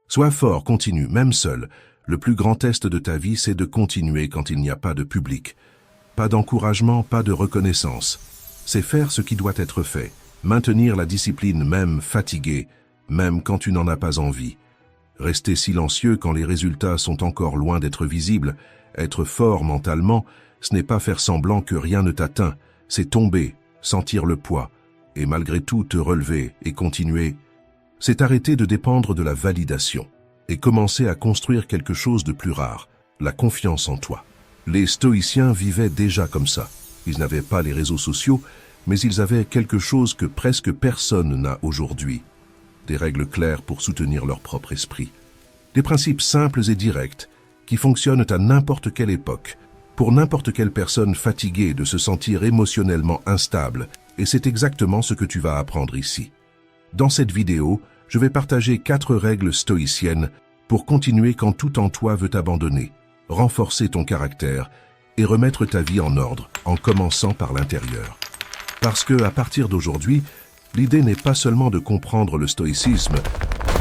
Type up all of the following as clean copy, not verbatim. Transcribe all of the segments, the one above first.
Sois fort, continue, même seul. Le plus grand test de ta vie, c'est de continuer quand il n'y a pas de public. Pas d'encouragement, pas de reconnaissance. C'est faire ce qui doit être fait. Maintenir la discipline même fatigué, même quand tu n'en as pas envie. Rester silencieux quand les résultats sont encore loin d'être visibles. Être fort mentalement, ce n'est pas faire semblant que rien ne t'atteint. C'est tomber, sentir le poids, et malgré tout te relever et continuer. C'est arrêter de dépendre de la validation et commencer à construire quelque chose de plus rare, la confiance en toi. Les stoïciens vivaient déjà comme ça. Ils n'avaient pas les réseaux sociaux, mais ils avaient quelque chose que presque personne n'a aujourd'hui. Des règles claires pour soutenir leur propre esprit. Des principes simples et directs qui fonctionnent à n'importe quelle époque, pour n'importe quelle personne fatiguée de se sentir émotionnellement instable, et c'est exactement ce que tu vas apprendre ici. Dans cette vidéo, je vais partager 4 règles stoïciennes pour continuer quand tout en toi veut abandonner, renforcer ton caractère et remettre ta vie en ordre en commençant par l'intérieur. Parce que, à partir d'aujourd'hui, l'idée n'est pas seulement de comprendre le stoïcisme,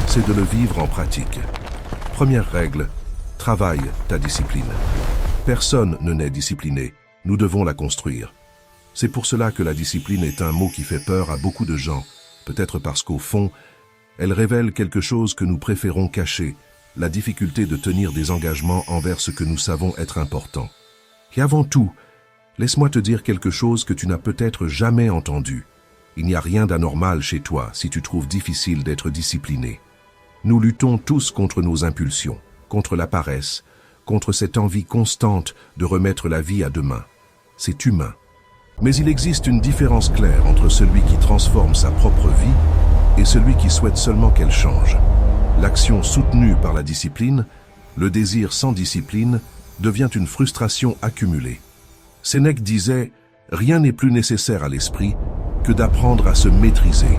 c'est de le vivre en pratique. Première règle, travaille ta discipline. Personne ne naît discipliné, nous devons la construire. C'est pour cela que la discipline est un mot qui fait peur à beaucoup de gens, peut-être parce qu'au fond, elle révèle quelque chose que nous préférons cacher, la difficulté de tenir des engagements envers ce que nous savons être important. Et avant tout, laisse-moi te dire quelque chose que tu n'as peut-être jamais entendu. Il n'y a rien d'anormal chez toi si tu trouves difficile d'être discipliné. Nous luttons tous contre nos impulsions, contre la paresse, contre cette envie constante de remettre la vie à demain. C'est humain. Mais il existe une différence claire entre celui qui transforme sa propre vie et celui qui souhaite seulement qu'elle change. L'action soutenue par la discipline, le désir sans discipline, devient une frustration accumulée. Sénèque disait « Rien n'est plus nécessaire à l'esprit que d'apprendre à se maîtriser.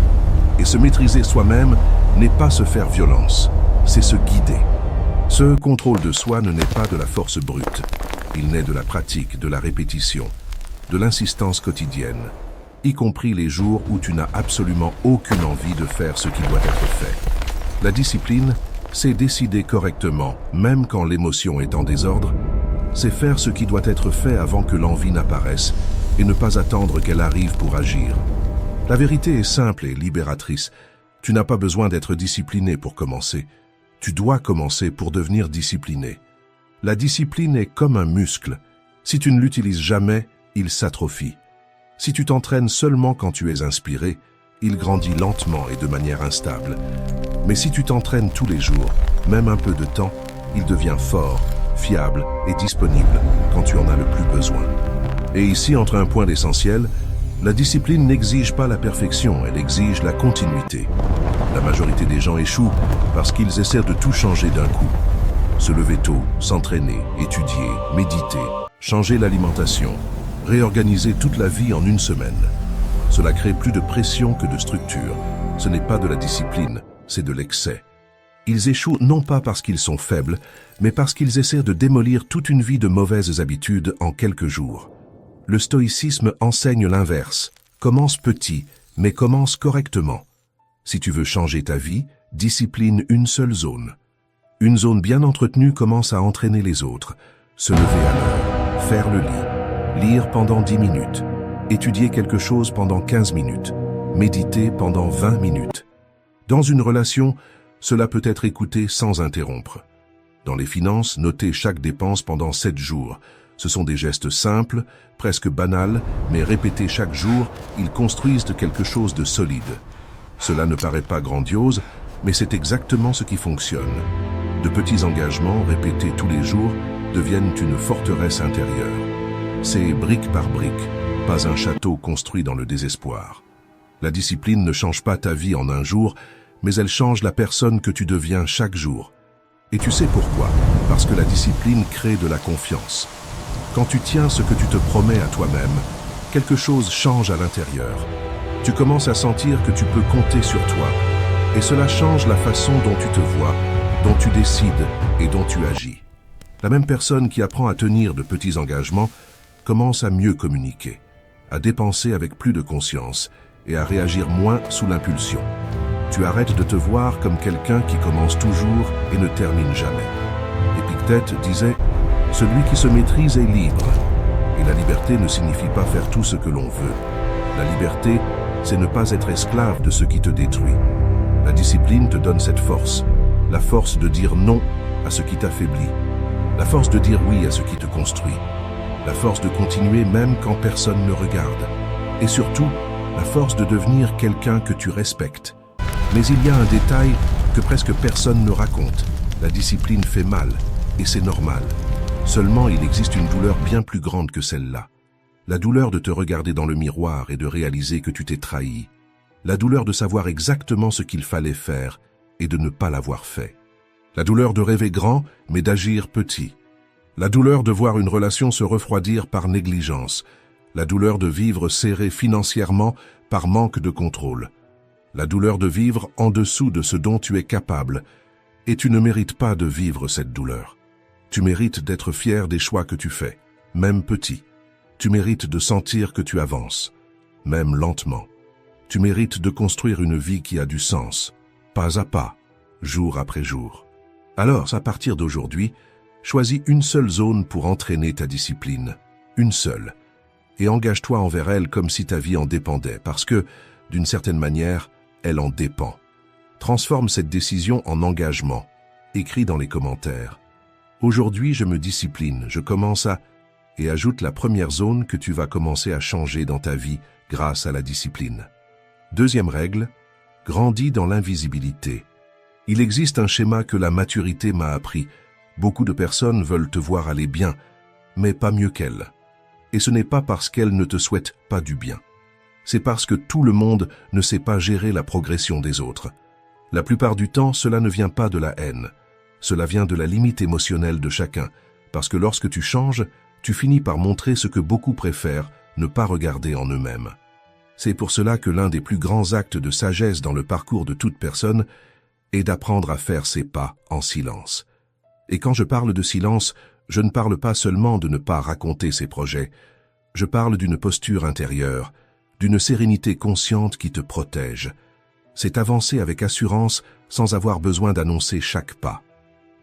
Et se maîtriser soi-même n'est pas se faire violence, c'est se guider. Ce contrôle de soi ne naît pas de la force brute. Il naît de la pratique, de la répétition, de l'insistance quotidienne, y compris les jours où tu n'as absolument aucune envie de faire ce qui doit être fait. La discipline, c'est décider correctement, même quand l'émotion est en désordre. C'est faire ce qui doit être fait avant que l'envie n'apparaisse et ne pas attendre qu'elle arrive pour agir. La vérité est simple et libératrice. Tu n'as pas besoin d'être discipliné pour commencer. Tu dois commencer pour devenir discipliné. La discipline est comme un muscle. Si tu ne l'utilises jamais, il s'atrophie. Si tu t'entraînes seulement quand tu es inspiré, il grandit lentement et de manière instable. Mais si tu t'entraînes tous les jours, même un peu de temps, il devient fort, fiable et disponible quand tu en as le plus besoin. Et ici entre un point d'essentiel, la discipline n'exige pas la perfection, elle exige la continuité. La majorité des gens échouent parce qu'ils essaient de tout changer d'un coup. Se lever tôt, s'entraîner, étudier, méditer, changer l'alimentation, réorganiser toute la vie en une semaine. Cela crée plus de pression que de structure. Ce n'est pas de la discipline, c'est de l'excès. Ils échouent non pas parce qu'ils sont faibles, mais parce qu'ils essaient de démolir toute une vie de mauvaises habitudes en quelques jours. Le stoïcisme enseigne l'inverse. Commence petit, mais commence correctement. Si tu veux changer ta vie, discipline une seule zone. Une zone bien entretenue commence à entraîner les autres. Se lever à l'heure, faire le lit, lire pendant 10 minutes, étudier quelque chose pendant 15 minutes, méditer pendant 20 minutes. Dans une relation, cela peut être écouté sans interrompre. Dans les finances, noter chaque dépense pendant 7 jours. Ce sont des gestes simples, presque banals, mais répétés chaque jour, ils construisent quelque chose de solide. Cela ne paraît pas grandiose, mais c'est exactement ce qui fonctionne. De petits engagements répétés tous les jours deviennent une forteresse intérieure. C'est brique par brique, pas un château construit dans le désespoir. La discipline ne change pas ta vie en un jour, mais elle change la personne que tu deviens chaque jour. Et tu sais pourquoi? Parce que la discipline crée de la confiance. Quand tu tiens ce que tu te promets à toi-même, quelque chose change à l'intérieur. Tu commences à sentir que tu peux compter sur toi, et cela change la façon dont tu te vois, dont tu décides et dont tu agis. La même personne qui apprend à tenir de petits engagements commence à mieux communiquer, à dépenser avec plus de conscience et à réagir moins sous l'impulsion. Tu arrêtes de te voir comme quelqu'un qui commence toujours et ne termine jamais. Épictète disait « Celui qui se maîtrise est libre ». Et la liberté ne signifie pas faire tout ce que l'on veut. La liberté, c'est ne pas être esclave de ce qui te détruit. La discipline te donne cette force, la force de dire non à ce qui t'affaiblit, la force de dire oui à ce qui te construit, la force de continuer même quand personne ne regarde, et surtout, la force de devenir quelqu'un que tu respectes. Mais il y a un détail que presque personne ne raconte. La discipline fait mal, et c'est normal. Seulement, il existe une douleur bien plus grande que celle-là. La douleur de te regarder dans le miroir et de réaliser que tu t'es trahi. La douleur de savoir exactement ce qu'il fallait faire et de ne pas l'avoir fait. La douleur de rêver grand, mais d'agir petit. La douleur de voir une relation se refroidir par négligence. La douleur de vivre serré financièrement par manque de contrôle. La douleur de vivre en dessous de ce dont tu es capable. Et tu ne mérites pas de vivre cette douleur. Tu mérites d'être fier des choix que tu fais, même petits. Tu mérites de sentir que tu avances, même lentement. Tu mérites de construire une vie qui a du sens, pas à pas, jour après jour. Alors, à partir d'aujourd'hui, choisis une seule zone pour entraîner ta discipline, une seule, et engage-toi envers elle comme si ta vie en dépendait, parce que, d'une certaine manière, elle en dépend. Transforme cette décision en engagement. Écris dans les commentaires. Aujourd'hui, je me discipline, je commence à... Et ajoute la première zone que tu vas commencer à changer dans ta vie grâce à la discipline. Deuxième règle, grandis dans l'invisibilité. Il existe un schéma que la maturité m'a appris. Beaucoup de personnes veulent te voir aller bien, mais pas mieux qu'elles. Et ce n'est pas parce qu'elles ne te souhaitent pas du bien. C'est parce que tout le monde ne sait pas gérer la progression des autres. La plupart du temps, cela ne vient pas de la haine. Cela vient de la limite émotionnelle de chacun, parce que lorsque tu changes, tu finis par montrer ce que beaucoup préfèrent ne pas regarder en eux-mêmes. C'est pour cela que l'un des plus grands actes de sagesse dans le parcours de toute personne est d'apprendre à faire ses pas en silence. Et quand je parle de silence, je ne parle pas seulement de ne pas raconter ses projets, je parle d'une posture intérieure, d'une sérénité consciente qui te protège. C'est avancer avec assurance sans avoir besoin d'annoncer chaque pas.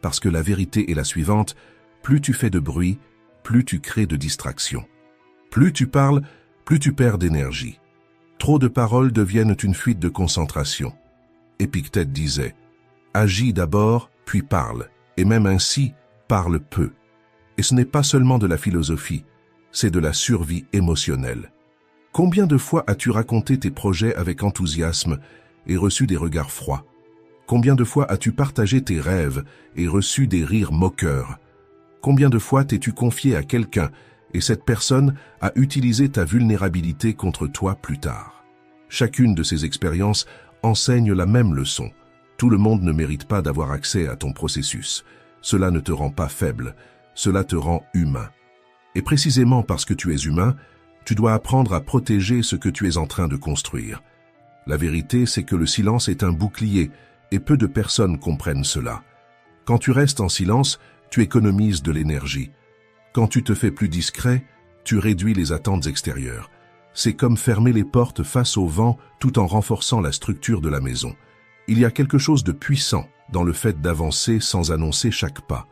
Parce que la vérité est la suivante, plus tu fais de bruit, plus tu crées de distractions. Plus tu parles, plus tu perds d'énergie. Trop de paroles deviennent une fuite de concentration. Épictète disait « Agis d'abord, puis parle, et même ainsi, parle peu. » Et ce n'est pas seulement de la philosophie, c'est de la survie émotionnelle. Combien de fois as-tu raconté tes projets avec enthousiasme et reçu des regards froids? Combien de fois as-tu partagé tes rêves et reçu des rires moqueurs? Combien de fois t'es-tu confié à quelqu'un et cette personne a utilisé ta vulnérabilité contre toi plus tard? Chacune de ces expériences enseigne la même leçon. Tout le monde ne mérite pas d'avoir accès à ton processus. Cela ne te rend pas faible, cela te rend humain. Et précisément parce que tu es humain, tu dois apprendre à protéger ce que tu es en train de construire. La vérité, c'est que le silence est un bouclier, et peu de personnes comprennent cela. Quand tu restes en silence, tu économises de l'énergie. Quand tu te fais plus discret, tu réduis les attentes extérieures. C'est comme fermer les portes face au vent tout en renforçant la structure de la maison. Il y a quelque chose de puissant dans le fait d'avancer sans annoncer chaque pas.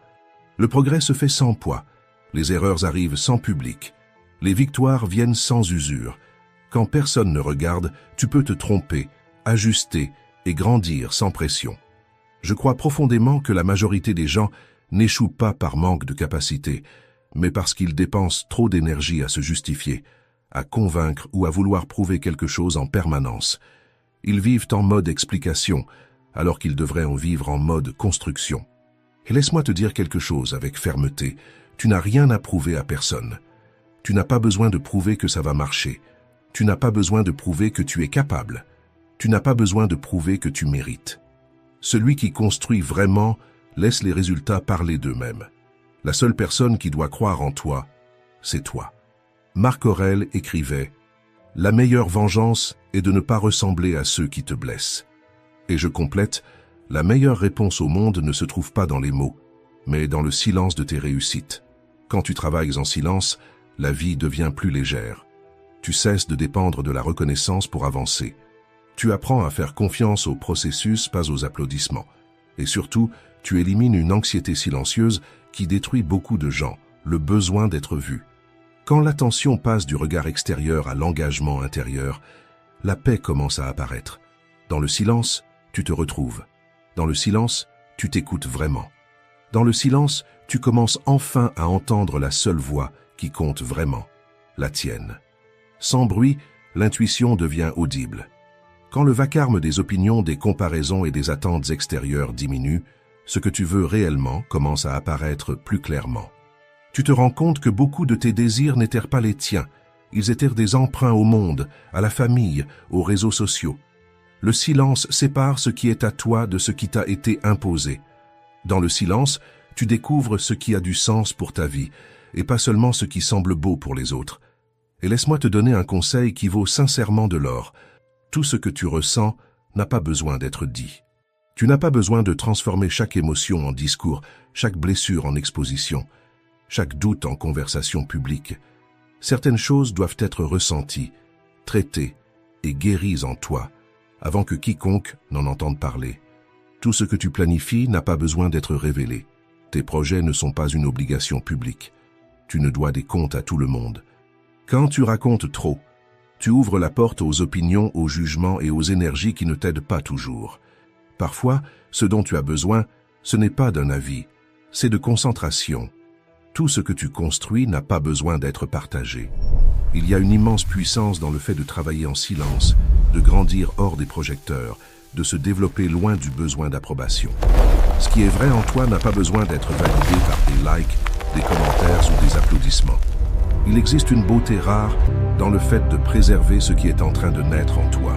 Le progrès se fait sans poids. Les erreurs arrivent sans public. Les victoires viennent sans usure. Quand personne ne regarde, tu peux te tromper, ajuster et grandir sans pression. Je crois profondément que la majorité des gens n'échouent pas par manque de capacité, mais parce qu'ils dépensent trop d'énergie à se justifier, à convaincre ou à vouloir prouver quelque chose en permanence. Ils vivent en mode explication, alors qu'ils devraient en vivre en mode construction. Et laisse-moi te dire quelque chose avec fermeté, tu n'as rien à prouver à personne. Tu n'as pas besoin de prouver que ça va marcher. Tu n'as pas besoin de prouver que tu es capable. Tu n'as pas besoin de prouver que tu mérites. Celui qui construit vraiment laisse les résultats parler d'eux-mêmes. La seule personne qui doit croire en toi, c'est toi. Marc Aurèle écrivait « La meilleure vengeance est de ne pas ressembler à ceux qui te blessent. » Et je complète « La meilleure réponse au monde ne se trouve pas dans les mots, mais dans le silence de tes réussites. Quand tu travailles en silence, la vie devient plus légère. Tu cesses de dépendre de la reconnaissance pour avancer. Tu apprends à faire confiance au processus, pas aux applaudissements. Et surtout, tu élimines une anxiété silencieuse qui détruit beaucoup de gens, le besoin d'être vu. Quand l'attention passe du regard extérieur à l'engagement intérieur, la paix commence à apparaître. Dans le silence, tu te retrouves. Dans le silence, tu t'écoutes vraiment. Dans le silence, tu commences enfin à entendre la seule voix qui compte vraiment, la tienne. Sans bruit, l'intuition devient audible. Quand le vacarme des opinions, des comparaisons et des attentes extérieures diminue, ce que tu veux réellement commence à apparaître plus clairement. Tu te rends compte que beaucoup de tes désirs n'étaient pas les tiens. Ils étaient des emprunts au monde, à la famille, aux réseaux sociaux. Le silence sépare ce qui est à toi de ce qui t'a été imposé. Dans le silence, tu découvres ce qui a du sens pour ta vie, et pas seulement ce qui semble beau pour les autres. Et laisse-moi te donner un conseil qui vaut sincèrement de l'or. Tout ce que tu ressens n'a pas besoin d'être dit. Tu n'as pas besoin de transformer chaque émotion en discours, chaque blessure en exposition, chaque doute en conversation publique. Certaines choses doivent être ressenties, traitées et guéries en toi, avant que quiconque n'en entende parler. Tout ce que tu planifies n'a pas besoin d'être révélé. Tes projets ne sont pas une obligation publique. Tu ne dois des comptes à tout le monde. Quand tu racontes trop, tu ouvres la porte aux opinions, aux jugements et aux énergies qui ne t'aident pas toujours. Parfois, ce dont tu as besoin, ce n'est pas d'un avis, c'est de concentration. Tout ce que tu construis n'a pas besoin d'être partagé. Il y a une immense puissance dans le fait de travailler en silence, de grandir hors des projecteurs, de se développer loin du besoin d'approbation. Ce qui est vrai en toi n'a pas besoin d'être validé par des likes, des commentaires ou des applaudissements. Il existe une beauté rare dans le fait de préserver ce qui est en train de naître en toi.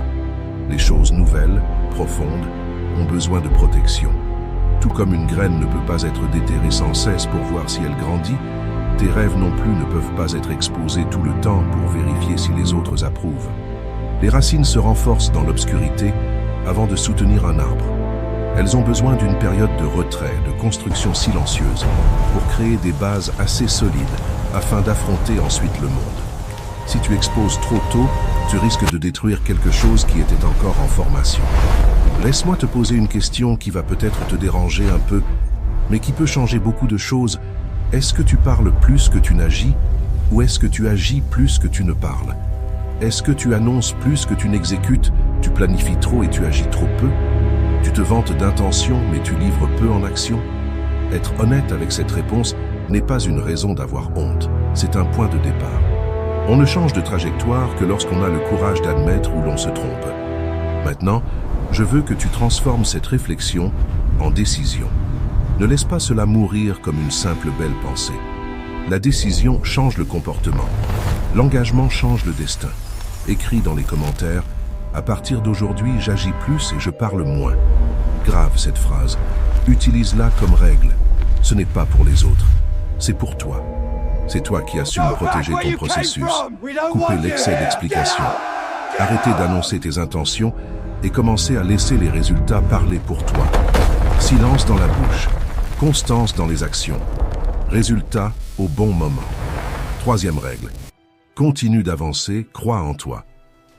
Les choses nouvelles, profondes, ont besoin de protection. Tout comme une graine ne peut pas être déterrée sans cesse pour voir si elle grandit, tes rêves non plus ne peuvent pas être exposés tout le temps pour vérifier si les autres approuvent. Les racines se renforcent dans l'obscurité avant de soutenir un arbre. Elles ont besoin d'une période de retrait, de construction silencieuse, pour créer des bases assez solides afin d'affronter ensuite le monde. Si tu exposes trop tôt, tu risques de détruire quelque chose qui était encore en formation. Laisse-moi te poser une question qui va peut-être te déranger un peu, mais qui peut changer beaucoup de choses. Est-ce que tu parles plus que tu n'agis, ou est-ce que tu agis plus que tu ne parles? Est-ce que tu annonces plus que tu n'exécutes, tu planifies trop et tu agis trop peu? Tu te vantes d'intention, mais tu livres peu en action? Être honnête avec cette réponse n'est pas une raison d'avoir honte, c'est un point de départ. On ne change de trajectoire que lorsqu'on a le courage d'admettre où l'on se trompe. Maintenant, je veux que tu transformes cette réflexion en décision. Ne laisse pas cela mourir comme une simple belle pensée. La décision change le comportement. L'engagement change le destin. Écris dans les commentaires « À partir d'aujourd'hui, j'agis plus et je parle moins ». Grave cette phrase. Utilise-la comme règle. Ce n'est pas pour les autres. C'est pour toi. C'est toi qui assumes protéger ton processus. Couper l'excès d'explication. Arrêtez d'annoncer tes intentions et commencez à laisser les résultats parler pour toi. Silence dans la bouche. Constance dans les actions. Résultat au bon moment. Troisième règle. Continue d'avancer, crois en toi.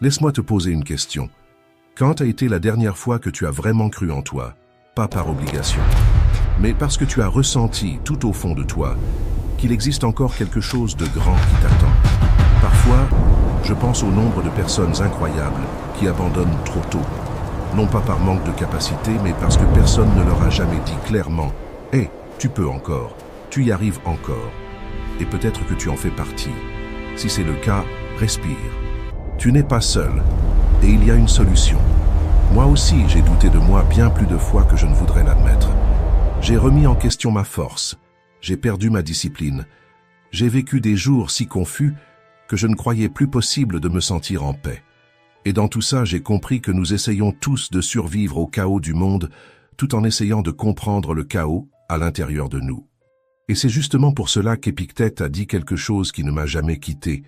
Laisse-moi te poser une question. Quand a été la dernière fois que tu as vraiment cru en toi? Pas par obligation, mais parce que tu as ressenti tout au fond de toi qu'il existe encore quelque chose de grand qui t'attend. Parfois, je pense au nombre de personnes incroyables qui abandonnent trop tôt. Non pas par manque de capacité, mais parce que personne ne leur a jamais dit clairement « Hé, tu peux encore, tu y arrives encore ». Et peut-être que tu en fais partie. Si c'est le cas, respire. Tu n'es pas seul, et il y a une solution. Moi aussi, j'ai douté de moi bien plus de fois que je ne voudrais l'admettre. J'ai remis en question ma force, j'ai perdu ma discipline. J'ai vécu des jours si confus que je ne croyais plus possible de me sentir en paix. Et dans tout ça, j'ai compris que nous essayons tous de survivre au chaos du monde, tout en essayant de comprendre le chaos à l'intérieur de nous. Et c'est justement pour cela qu'Épictète a dit quelque chose qui ne m'a jamais quitté.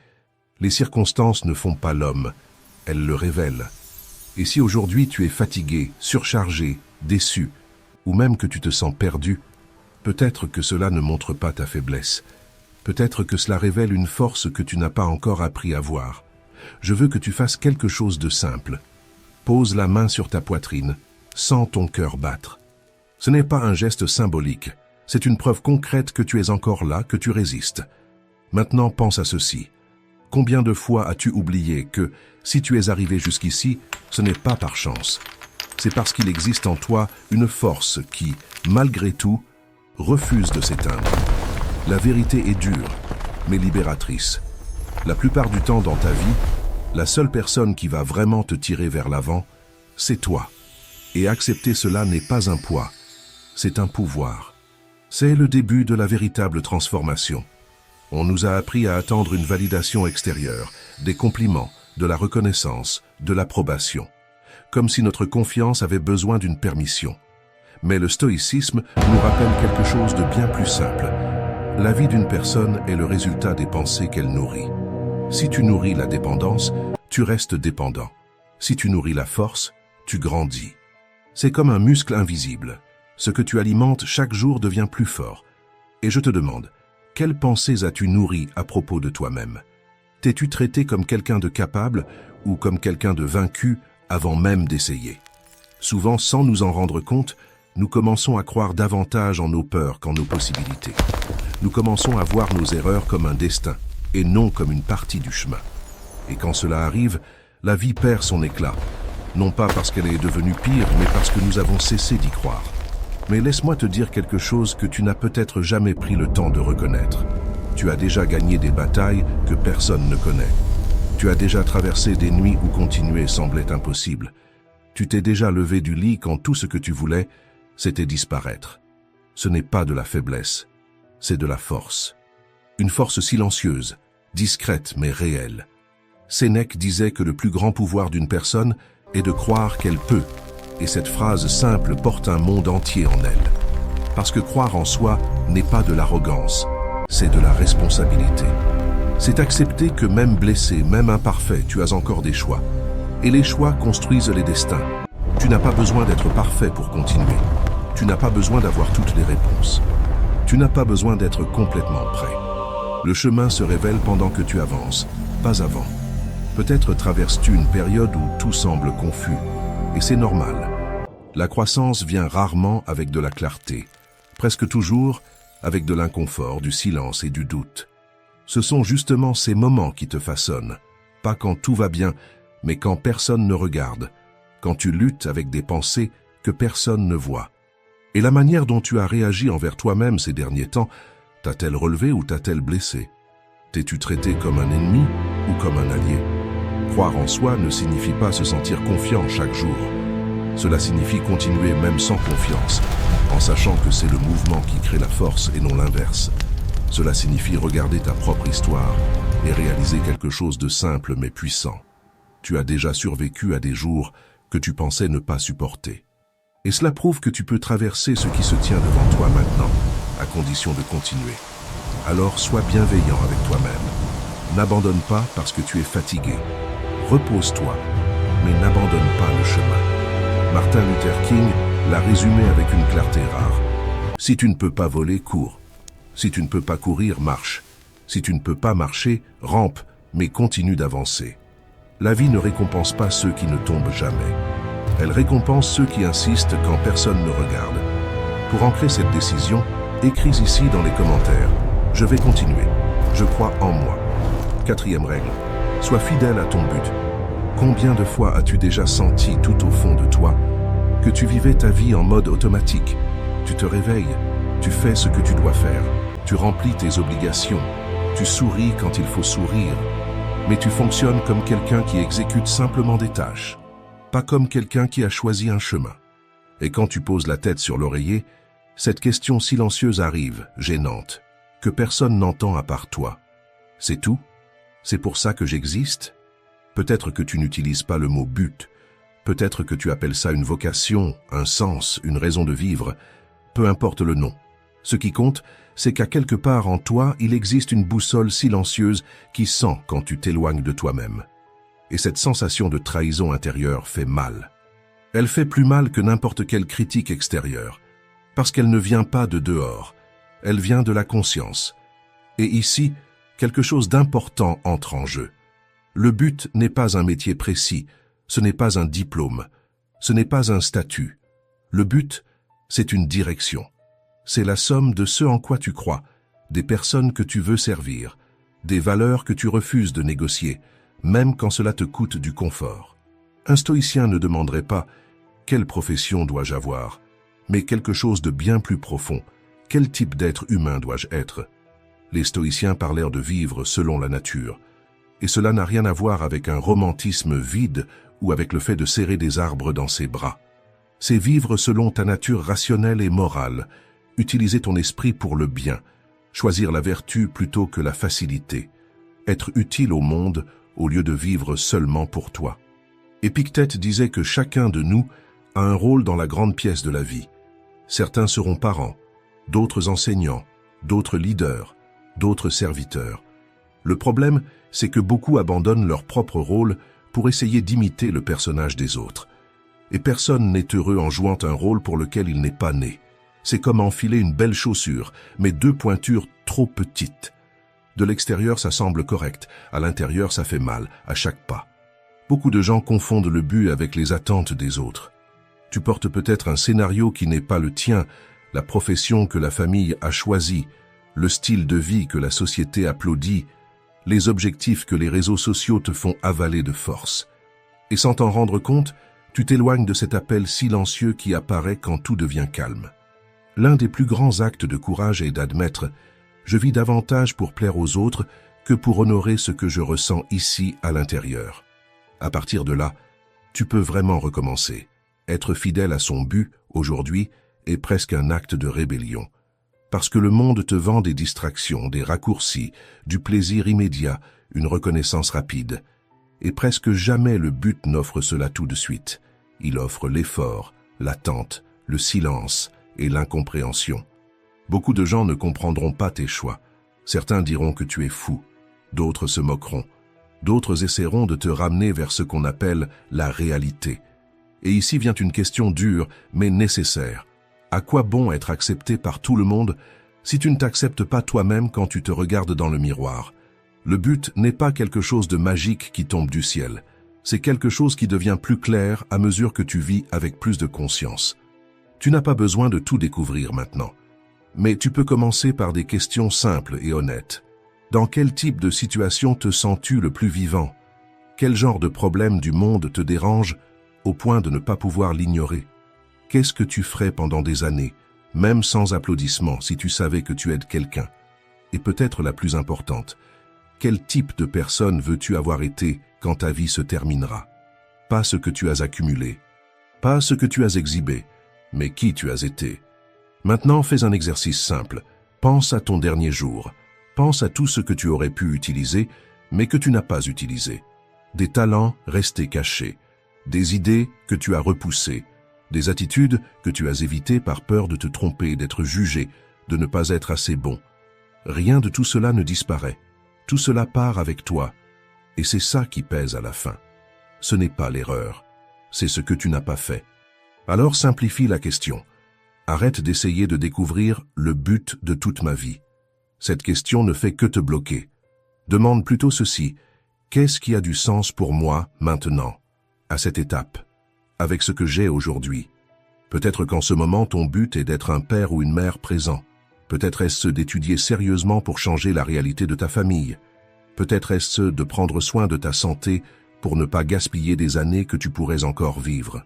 Les circonstances ne font pas l'homme, elles le révèlent. Et si aujourd'hui tu es fatigué, surchargé, déçu, ou même que tu te sens perdu, peut-être que cela ne montre pas ta faiblesse. Peut-être que cela révèle une force que tu n'as pas encore appris à voir. Je veux que tu fasses quelque chose de simple. Pose la main sur ta poitrine. Sens ton cœur battre. Ce n'est pas un geste symbolique. C'est une preuve concrète que tu es encore là, que tu résistes. Maintenant, pense à ceci. Combien de fois as-tu oublié que, si tu es arrivé jusqu'ici, ce n'est pas par chance. C'est parce qu'il existe en toi une force qui, malgré tout, refuse de s'éteindre. La vérité est dure, mais libératrice. La plupart du temps dans ta vie, la seule personne qui va vraiment te tirer vers l'avant, c'est toi. Et accepter cela n'est pas un poids, c'est un pouvoir. C'est le début de la véritable transformation. On nous a appris à attendre une validation extérieure, des compliments, de la reconnaissance, de l'approbation, comme si notre confiance avait besoin d'une permission. Mais le stoïcisme nous rappelle quelque chose de bien plus simple. La vie d'une personne est le résultat des pensées qu'elle nourrit. Si tu nourris la dépendance, tu restes dépendant. Si tu nourris la force, tu grandis. C'est comme un muscle invisible. Ce que tu alimentes chaque jour devient plus fort. Et je te demande, quelles pensées as-tu nourries à propos de toi-même? T'es-tu traité comme quelqu'un de capable ou comme quelqu'un de vaincu avant même d'essayer? Souvent, sans nous en rendre compte, nous commençons à croire davantage en nos peurs qu'en nos possibilités. Nous commençons à voir nos erreurs comme un destin et non comme une partie du chemin. Et quand cela arrive, la vie perd son éclat. Non pas parce qu'elle est devenue pire, mais parce que nous avons cessé d'y croire. Mais laisse-moi te dire quelque chose que tu n'as peut-être jamais pris le temps de reconnaître. Tu as déjà gagné des batailles que personne ne connaît. Tu as déjà traversé des nuits où continuer semblait impossible. Tu t'es déjà levé du lit quand tout ce que tu voulais, c'était disparaître. Ce n'est pas de la faiblesse, c'est de la force. Une force silencieuse, discrète mais réelle. Sénèque disait que le plus grand pouvoir d'une personne est de croire qu'elle peut. Et cette phrase simple porte un monde entier en elle. Parce que croire en soi n'est pas de l'arrogance, c'est de la responsabilité. C'est accepter que même blessé, même imparfait, tu as encore des choix. Et les choix construisent les destins. Tu n'as pas besoin d'être parfait pour continuer. Tu n'as pas besoin d'avoir toutes les réponses. Tu n'as pas besoin d'être complètement prêt. Le chemin se révèle pendant que tu avances, pas avant. Peut-être traverses-tu une période où tout semble confus. Et c'est normal. La croissance vient rarement avec de la clarté, presque toujours avec de l'inconfort, du silence et du doute. Ce sont justement ces moments qui te façonnent, pas quand tout va bien, mais quand personne ne regarde, quand tu luttes avec des pensées que personne ne voit. Et la manière dont tu as réagi envers toi-même ces derniers temps, t'a-t-elle relevé ou t'a-t-elle blessé? T'es-tu traité comme un ennemi ou comme un allié? Croire en soi ne signifie pas se sentir confiant chaque jour. Cela signifie continuer même sans confiance, en sachant que c'est le mouvement qui crée la force et non l'inverse. Cela signifie regarder ta propre histoire et réaliser quelque chose de simple mais puissant. Tu as déjà survécu à des jours que tu pensais ne pas supporter. Et cela prouve que tu peux traverser ce qui se tient devant toi maintenant, à condition de continuer. Alors sois bienveillant avec toi-même. N'abandonne pas parce que tu es fatigué. Repose-toi, mais n'abandonne pas le chemin. Martin Luther King l'a résumé avec une clarté rare. Si tu ne peux pas voler, cours. Si tu ne peux pas courir, marche. Si tu ne peux pas marcher, rampe, mais continue d'avancer. La vie ne récompense pas ceux qui ne tombent jamais. Elle récompense ceux qui insistent quand personne ne regarde. Pour ancrer cette décision, écris ici dans les commentaires. Je vais continuer. Je crois en moi. 4e règle. Sois fidèle à ton but. Combien de fois as-tu déjà senti tout au fond de toi que tu vivais ta vie en mode automatique? Tu te réveilles, tu fais ce que tu dois faire, tu remplis tes obligations, tu souris quand il faut sourire, mais tu fonctionnes comme quelqu'un qui exécute simplement des tâches, pas comme quelqu'un qui a choisi un chemin. Et quand tu poses la tête sur l'oreiller, cette question silencieuse arrive, gênante, que personne n'entend à part toi. C'est tout? C'est pour ça que j'existe? Peut-être que tu n'utilises pas le mot but. Peut-être que tu appelles ça une vocation, un sens, une raison de vivre. Peu importe le nom. Ce qui compte, c'est qu'à quelque part en toi, il existe une boussole silencieuse qui sent quand tu t'éloignes de toi-même. Et cette sensation de trahison intérieure fait mal. Elle fait plus mal que n'importe quelle critique extérieure. Parce qu'elle ne vient pas de dehors. Elle vient de la conscience. Et ici, quelque chose d'important entre en jeu. Le but n'est pas un métier précis, Ce n'est pas un diplôme. Ce n'est pas un statut. Le but, c'est une direction. C'est la somme de ce en quoi tu crois, des personnes que tu veux servir, des valeurs que tu refuses de négocier, même quand cela te coûte du confort. Un stoïcien ne demanderait pas « quelle profession dois-je avoir ?» mais quelque chose de bien plus profond. Quel type d'être humain dois-je être? Les stoïciens parlèrent de vivre selon la nature. Et cela n'a rien à voir avec un romantisme vide ou avec le fait de serrer des arbres dans ses bras. C'est vivre selon ta nature rationnelle et morale, utiliser ton esprit pour le bien, choisir la vertu plutôt que la facilité, être utile au monde au lieu de vivre seulement pour toi. Épictète disait que chacun de nous a un rôle dans la grande pièce de la vie. Certains seront parents, d'autres enseignants, d'autres leaders, d'autres serviteurs. Le problème, c'est que beaucoup abandonnent leur propre rôle pour essayer d'imiter le personnage des autres. Et personne n'est heureux en jouant un rôle pour lequel il n'est pas né. C'est comme enfiler une belle chaussure, mais deux pointures trop petites. De l'extérieur, ça semble correct, à l'intérieur, ça fait mal, à chaque pas. Beaucoup de gens confondent le but avec les attentes des autres. Tu portes peut-être un scénario qui n'est pas le tien, la profession que la famille a choisie, le style de vie que la société applaudit, les objectifs que les réseaux sociaux te font avaler de force. Et sans t'en rendre compte, tu t'éloignes de cet appel silencieux qui apparaît quand tout devient calme. L'un des plus grands actes de courage est d'admettre « je vis davantage pour plaire aux autres que pour honorer ce que je ressens ici à l'intérieur ». À partir de là, tu peux vraiment recommencer. Être fidèle à son but, aujourd'hui, est presque un acte de rébellion. Parce que le monde te vend des distractions, des raccourcis, du plaisir immédiat, une reconnaissance rapide. Et presque jamais le but n'offre cela tout de suite. Il offre l'effort, l'attente, le silence et l'incompréhension. Beaucoup de gens ne comprendront pas tes choix. Certains diront que tu es fou. D'autres se moqueront. D'autres essaieront de te ramener vers ce qu'on appelle la réalité. Et ici vient une question dure, mais nécessaire. À quoi bon être accepté par tout le monde si tu ne t'acceptes pas toi-même quand tu te regardes dans le miroir? Le but n'est pas quelque chose de magique qui tombe du ciel. C'est quelque chose qui devient plus clair à mesure que tu vis avec plus de conscience. Tu n'as pas besoin de tout découvrir maintenant. Mais tu peux commencer par des questions simples et honnêtes. Dans quel type de situation te sens-tu le plus vivant? Quel genre de problème du monde te dérange au point de ne pas pouvoir l'ignorer? Qu'est-ce que tu ferais pendant des années, même sans applaudissements, si tu savais que tu aides quelqu'un? Et peut-être la plus importante, quel type de personne veux-tu avoir été quand ta vie se terminera? Pas ce que tu as accumulé, pas ce que tu as exhibé, mais qui tu as été. Maintenant, fais un exercice simple. Pense à ton dernier jour. Pense à tout ce que tu aurais pu utiliser, mais que tu n'as pas utilisé. Des talents restés cachés, des idées que tu as repoussées, des attitudes que tu as évitées par peur de te tromper, d'être jugé, de ne pas être assez bon. Rien de tout cela ne disparaît. Tout cela part avec toi. Et c'est ça qui pèse à la fin. Ce n'est pas l'erreur. C'est ce que tu n'as pas fait. Alors simplifie la question. Arrête d'essayer de découvrir le but de toute ma vie. Cette question ne fait que te bloquer. Demande plutôt ceci. Qu'est-ce qui a du sens pour moi maintenant, à cette étape, avec ce que j'ai aujourd'hui? Peut-être qu'en ce moment, ton but est d'être un père ou une mère présent. Peut-être est-ce d'étudier sérieusement pour changer la réalité de ta famille. Peut-être est-ce de prendre soin de ta santé pour ne pas gaspiller des années que tu pourrais encore vivre.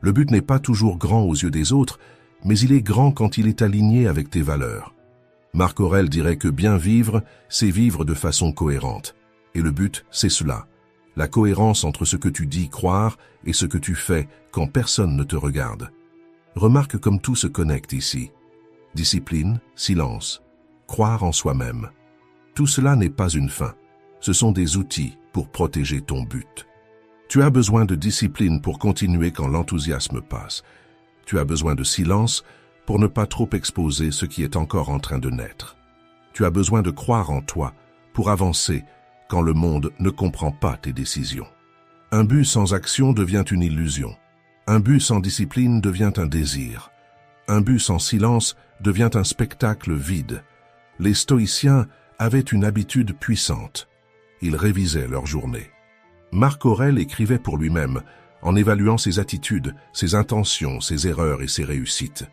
Le but n'est pas toujours grand aux yeux des autres, mais il est grand quand il est aligné avec tes valeurs. Marc Aurèle dirait que bien vivre, c'est vivre de façon cohérente. Et le but, c'est cela. La cohérence entre ce que tu dis croire et ce que tu fais quand personne ne te regarde. Remarque comme tout se connecte ici. Discipline, silence, croire en soi-même. Tout cela n'est pas une fin. Ce sont des outils pour protéger ton but. Tu as besoin de discipline pour continuer quand l'enthousiasme passe. Tu as besoin de silence pour ne pas trop exposer ce qui est encore en train de naître. Tu as besoin de croire en toi pour avancer quand le monde ne comprend pas tes décisions. Un but sans action devient une illusion. Un but sans discipline devient un désir. Un but sans silence devient un spectacle vide. Les stoïciens avaient une habitude puissante. Ils révisaient leur journée. Marc Aurèle écrivait pour lui-même, en évaluant ses attitudes, ses intentions, ses erreurs et ses réussites.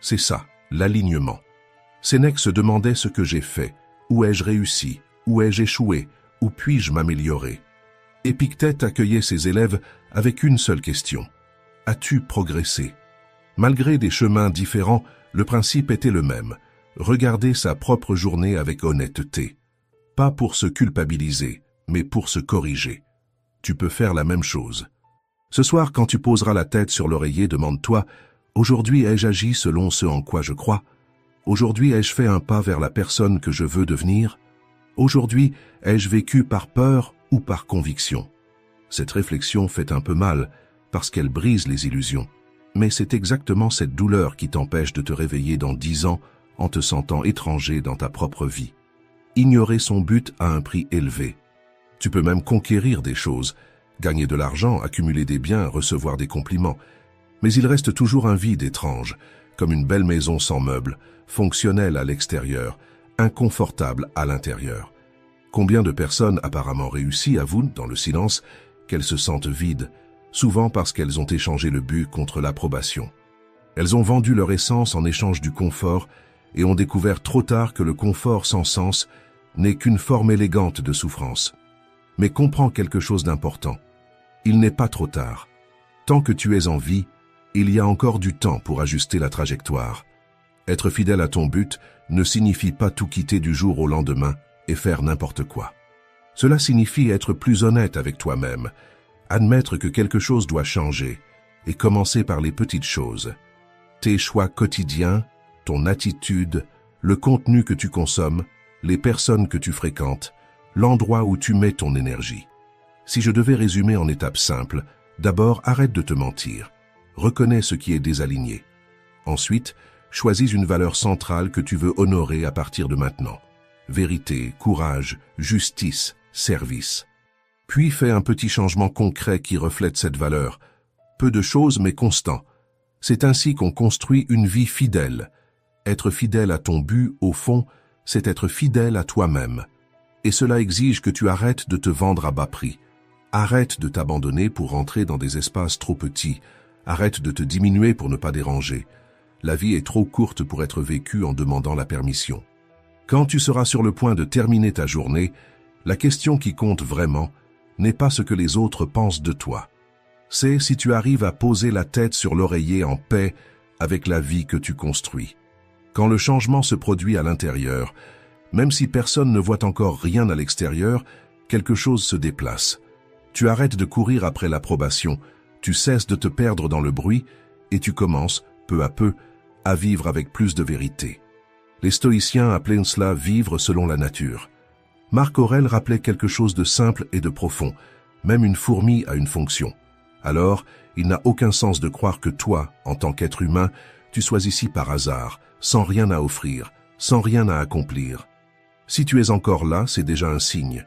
C'est ça, l'alignement. Sénèque se demandait ce que j'ai fait, où ai-je réussi, où ai-je échoué, où puis-je m'améliorer. Épictète accueillait ses élèves avec une seule question. As-tu progressé? Malgré des chemins différents, le principe était le même. Regarder sa propre journée avec honnêteté. Pas pour se culpabiliser, mais pour se corriger. Tu peux faire la même chose. Ce soir, quand tu poseras la tête sur l'oreiller, demande-toi « Aujourd'hui, ai-je agi selon ce en quoi je crois? Aujourd'hui, ai-je fait un pas vers la personne que je veux devenir? Aujourd'hui, ai-je vécu par peur ou par conviction ?» Cette réflexion fait un peu mal, parce qu'elle brise les illusions. Mais c'est exactement cette douleur qui t'empêche de te réveiller dans 10 ans en te sentant étranger dans ta propre vie. Ignorer son but a un prix élevé. Tu peux même conquérir des choses, gagner de l'argent, accumuler des biens, recevoir des compliments. Mais il reste toujours un vide étrange, comme une belle maison sans meubles, fonctionnelle à l'extérieur, inconfortable à l'intérieur. Combien de personnes apparemment réussies avouent, dans le silence, qu'elles se sentent vides, souvent parce qu'elles ont échangé le but contre l'approbation. Elles ont vendu leur essence en échange du confort et ont découvert trop tard que le confort sans sens n'est qu'une forme élégante de souffrance. Mais comprends quelque chose d'important. Il n'est pas trop tard. Tant que tu es en vie, il y a encore du temps pour ajuster la trajectoire. Être fidèle à ton but ne signifie pas tout quitter du jour au lendemain et faire n'importe quoi. Cela signifie être plus honnête avec toi-même, admettre que quelque chose doit changer et commencer par les petites choses. Tes choix quotidiens, ton attitude, le contenu que tu consommes, les personnes que tu fréquentes, l'endroit où tu mets ton énergie. Si je devais résumer en étapes simples, d'abord arrête de te mentir. Reconnais ce qui est désaligné. Ensuite, choisis une valeur centrale que tu veux honorer à partir de maintenant. Vérité, courage, justice, service. Puis fais un petit changement concret qui reflète cette valeur. Peu de choses mais constant. C'est ainsi qu'on construit une vie fidèle. Être fidèle à ton but, au fond, c'est être fidèle à toi-même. Et cela exige que tu arrêtes de te vendre à bas prix. Arrête de t'abandonner pour rentrer dans des espaces trop petits. Arrête de te diminuer pour ne pas déranger. La vie est trop courte pour être vécue en demandant la permission. Quand tu seras sur le point de terminer ta journée, la question qui compte vraiment n'est pas ce que les autres pensent de toi. C'est si tu arrives à poser la tête sur l'oreiller en paix avec la vie que tu construis. Quand le changement se produit à l'intérieur, même si personne ne voit encore rien à l'extérieur, quelque chose se déplace. Tu arrêtes de courir après l'approbation, tu cesses de te perdre dans le bruit et tu commences, peu à peu, à vivre avec plus de vérité. Les stoïciens appelaient cela vivre selon la nature. Marc Aurèle rappelait quelque chose de simple et de profond, même une fourmi a une fonction. Alors, il n'a aucun sens de croire que toi, en tant qu'être humain, tu sois ici par hasard, sans rien à offrir, sans rien à accomplir. Si tu es encore là, c'est déjà un signe.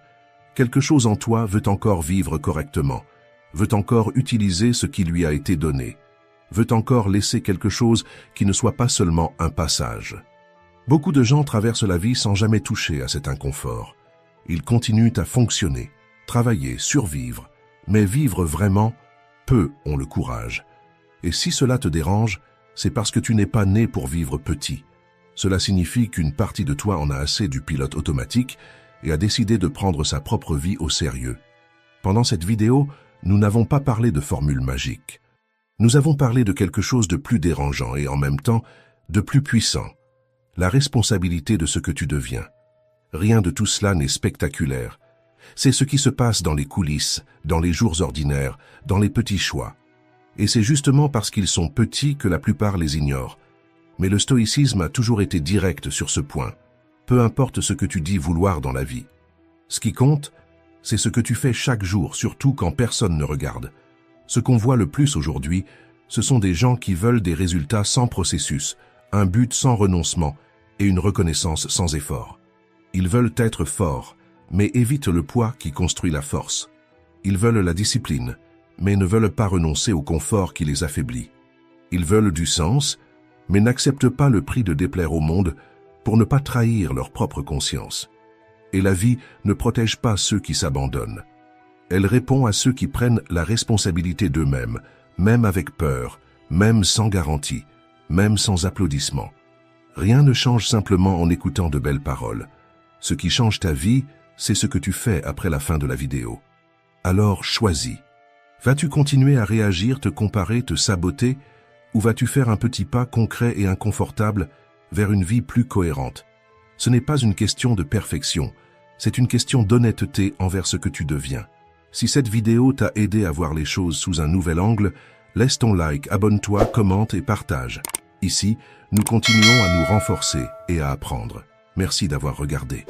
Quelque chose en toi veut encore vivre correctement, veut encore utiliser ce qui lui a été donné, veut encore laisser quelque chose qui ne soit pas seulement un passage. Beaucoup de gens traversent la vie sans jamais toucher à cet inconfort. Ils continuent à fonctionner, travailler, survivre, mais vivre vraiment, peu ont le courage. Et si cela te dérange, c'est parce que tu n'es pas né pour vivre petit. Cela signifie qu'une partie de toi en a assez du pilote automatique et a décidé de prendre sa propre vie au sérieux. Pendant cette vidéo, nous n'avons pas parlé de formule magique. Nous avons parlé de quelque chose de plus dérangeant et en même temps de plus puissant. La responsabilité de ce que tu deviens. Rien de tout cela n'est spectaculaire. C'est ce qui se passe dans les coulisses, dans les jours ordinaires, dans les petits choix. Et c'est justement parce qu'ils sont petits que la plupart les ignorent. Mais le stoïcisme a toujours été direct sur ce point. Peu importe ce que tu dis vouloir dans la vie. Ce qui compte, c'est ce que tu fais chaque jour, surtout quand personne ne regarde. Ce qu'on voit le plus aujourd'hui, ce sont des gens qui veulent des résultats sans processus, un but sans renoncement et une reconnaissance sans effort. Ils veulent être forts, mais évitent le poids qui construit la force. Ils veulent la discipline, mais ne veulent pas renoncer au confort qui les affaiblit. Ils veulent du sens, mais n'acceptent pas le prix de déplaire au monde pour ne pas trahir leur propre conscience. Et la vie ne protège pas ceux qui s'abandonnent. Elle répond à ceux qui prennent la responsabilité d'eux-mêmes, même avec peur, même sans garantie, même sans applaudissements. Rien ne change simplement en écoutant de belles paroles. Ce qui change ta vie, c'est ce que tu fais après la fin de la vidéo. Alors choisis. Vas-tu continuer à réagir, te comparer, te saboter, ou vas-tu faire un petit pas concret et inconfortable vers une vie plus cohérente? Ce n'est pas une question de perfection, c'est une question d'honnêteté envers ce que tu deviens. Si cette vidéo t'a aidé à voir les choses sous un nouvel angle, laisse ton like, abonne-toi, commente et partage. Ici, nous continuons à nous renforcer et à apprendre. Merci d'avoir regardé.